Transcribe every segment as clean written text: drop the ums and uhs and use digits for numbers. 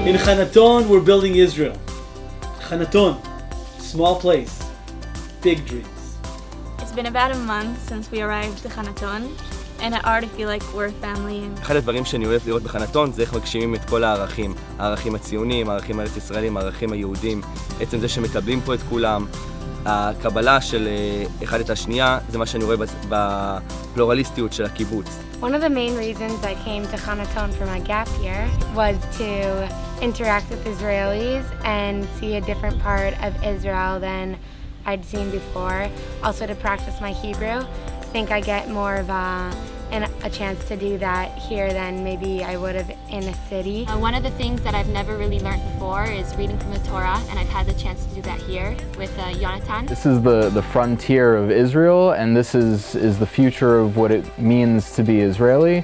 In Hannaton, we're building Israel. Hannaton, small place, big dreams. It's been about a month since we arrived to Hannaton, and I already feel like we're a family. אחד הדברים שאני אוהב לראות בחנתון זה איך מגשימים את כל הערכים. הערכים הציוניים, הערכים הארץ ישראלים, הערכים היהודים. עצם זה שמקבלים פה את כולם. הקבלה של אחד את השנייה זה מה שאני רואה בפלורליסטיות של הקיבוץ. One of the main reasons I came to Hannaton for my gap year was to interact with Israelis and see a different part of Israel than I'd seen before. Also to practice my Hebrew. I think I get more of a chance to do that here than maybe I would have in a city. One of the things that I've never really learned before is reading from the Torah, and I've had the chance to do that here with Hannaton. This is the frontier of Israel, and this is the future of what it means to be Israeli,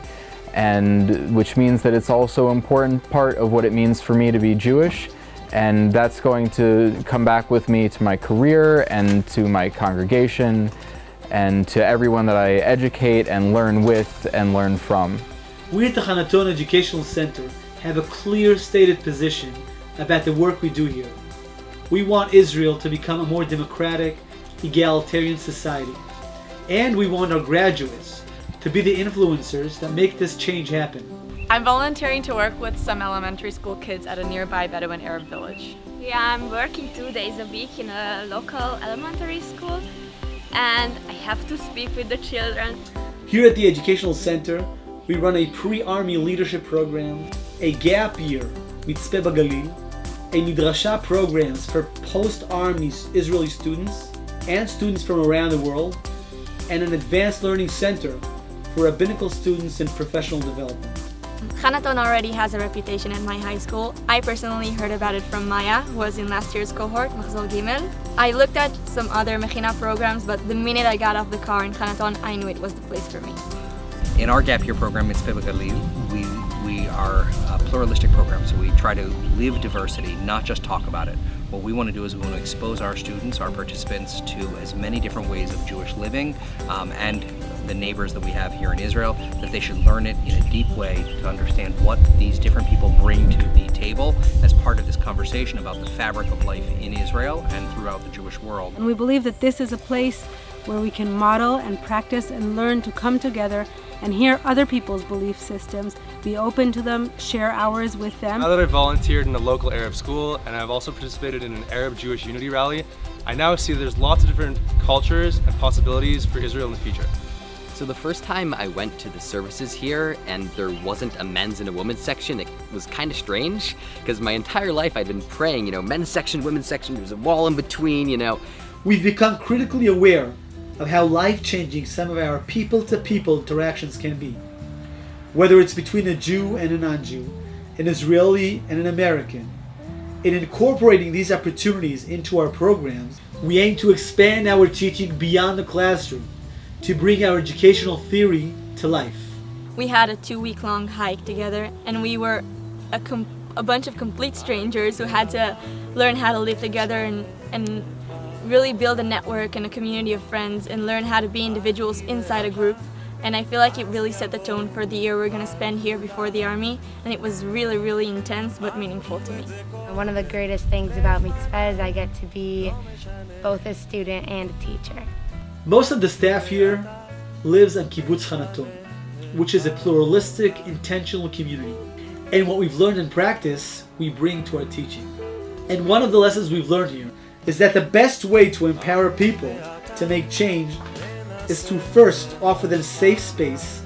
and which means that it's also an important part of what it means for me to be Jewish, and that's going to come back with me to my career and to my congregation and to everyone that I educate and learn with and learn from. We at the Hannaton Educational Center have a clear stated position about the work we do here. We want Israel to become a more democratic, egalitarian society. And we want our graduates to be the influencers that make this change happen. I'm volunteering to work with some elementary school kids at a nearby Bedouin Arab village. Yeah, I'm working 2 days a week in a local elementary school, and I have to speak with the children. Here at the Educational Center, we run a pre-army leadership program, a gap year, Mitzpeh BaGalil, a midrasha programs for post-army Israeli students and students from around the world, and an advanced learning center for rabbinical students in professional development. Hannaton already has a reputation at my high school. I personally heard about it from Maya, who was in last year's cohort, Machzor Gimel. I looked at some other mechina programs, but the minute I got off the car in Hannaton, I knew it was the place for me. In our gap year program, Mitzpeh BaGalil, we are a pluralistic program, so we try to live diversity, not just talk about it. What we want to do is we want to expose our students, our participants, to as many different ways of Jewish living and the neighbors that we have here in Israel, that they should learn it in a deep way to understand what these different people bring to the table as part of this conversation about the fabric of life in Israel and throughout the Jewish world. And we believe that this is a place where we can model and practice and learn to come together and hear other people's belief systems, be open to them, share ours with them. Now that I've volunteered in a local Arab school and I've also participated in an Arab-Jewish unity rally, I now see there's lots of different cultures and possibilities for Israel in the future. So the first time I went to the services here and there wasn't a men's and a women's section, it was kind of strange because my entire life I'd been praying, men's section, women's section, there was a wall in between, We've become critically aware of how life-changing some of our people-to-people interactions can be. Whether it's between a Jew and a non-Jew, an Israeli and an American. In incorporating these opportunities into our programs, we aim to expand our teaching beyond the classroom, to bring our educational theory to life. We had a 2-week-long hike together, and we were a bunch of complete strangers who had to learn how to live together and really build a network and a community of friends and learn how to be individuals inside a group. And I feel like it really set the tone for the year we're going to spend here before the army, and it was really, really intense but meaningful to me. One of the greatest things about Mitzpeh is I get to be both a student and a teacher. Most of the staff here lives on Kibbutz Hannaton, which is a pluralistic, intentional community. And what we've learned in practice, we bring to our teaching. And one of the lessons we've learned here is that the best way to empower people to make change is to first offer them safe space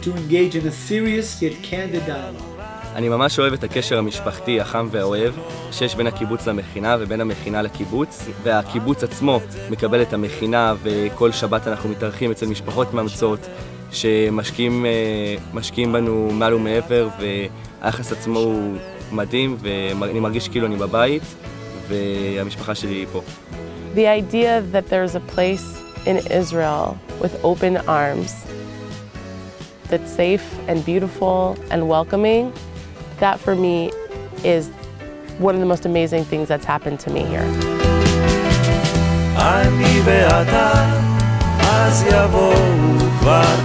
to engage in a serious yet candid dialogue. אני ממש אוהב את הקשר המשפחתי, החם והאוהב, שיש בין הקיבוץ למכינה ובין המכינה לקיבוץ, והקיבוץ עצמו מקבל את המכינה, וכל שבת אנחנו מתארחים אצל משפחות מאמצות שמשקיעים בנו מעל ומעבר, והיחס עצמו הוא מדהים, ואני מרגיש כאילו אני בבית, והמשפחה שלי היא פה. The idea that there's a place in Israel with open arms that's safe and beautiful and welcoming, that for me is one of the most amazing things that's happened to me here. אני ואתה, אז יבואו כבר